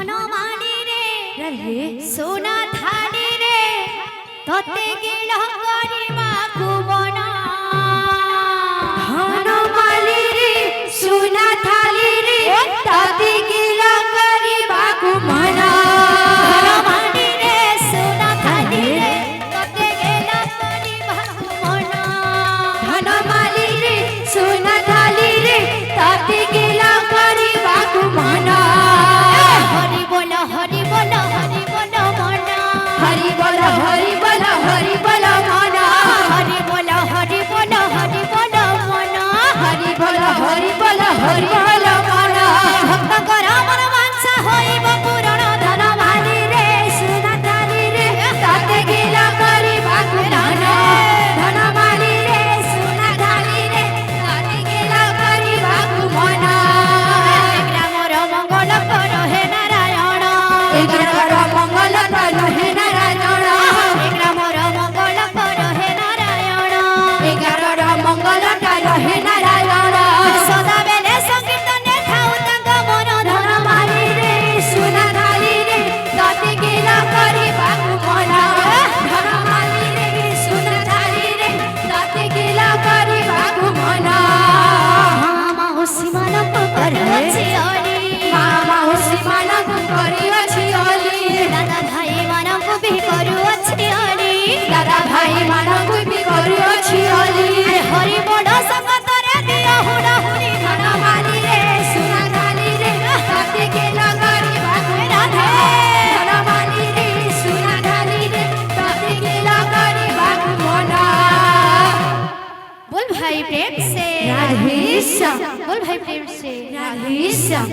ধনমানি রে সোনা থালি রে ততে গেল করিবাকু মন ধনমালি রে সোনা থালি রে ততে গেল করিবাকু মন ধনমানি রে সোনা থালি রে ততে গেল করিবাকু মন ধনমালি রে সোনা থালি রে ততে গেল করিবাকু মন হরি বল হরি বল হরি বল মন হরি বল হরি বল হরি বল মন হরি বল হরি বল হরি বল মন হরি বল হরি বল হরি বল মন ভক্তଙ୍କର মନ বাঞ্ছা হইব ପୂରଣ ধনমালি রে সোনা থালি রে ততে গেল করিবাকু মন ধনমালি রে সোনা থালি রে ততে গেল করিবাকু মন ଗ୍ରାମର ମଙ୍ଗଳ କର ହେ ନାରାୟଣ ଏଗାରର ମଙ୍ଗଳ କର ହେ ନାରାୟଣ ଗ୍ରାମର ମଙ୍ଗଳ କର ହେ ନାରାୟଣ ଏଗାରର ମଙ୍ଗଳ କର ହେ ନାରାୟଣ ସଦାବେଳେ ସଂକୀର୍ତ୍ତନେ ଥାଉ ତାଙ୍କ ମନ ଧନମାଲି ରେ ସୁନା ଥାଲି ରେ ତତେ ଗେଲ କରିବାକୁ ମନ ଧନମାଲି ରେ ସୁନା ଥାଲି ରେ ତତେ ଗେଲ କରିବାକୁ ମନ ମାଉସୀ ମାନଙ୍କୁ କରୁଅଛି ଅଳି ମା ମାଉସୀ ମାନଙ୍କୁ କରିଅଛି ଅଲି ଦାଦା ଭାଇ ମାନଙ୍କୁ ବି କରୁଅଛି ଅଳି ଦାଦା ଭାଇ ମାନଙ୍କୁ ବି କରିଅଛି ଅଲି ହରି ବଡ଼ ସଙ୍ଗତରେ ଦିଅ ହୁଡ଼ ହୁଡ଼ି ଧନମାଲି ରେ ସୁନା ଥାଲି ରେ ତତେ ଗେଲ କରିବାକୁ ମନ ଧନମାଲି ରେ ସୁନା ଥାଲି ରେ ତତେ ଗେଲ କରିବାକୁ ମନ बोल भाई प्रेम से राधेश्याम बोल भाई प्रेम से राधेश्याम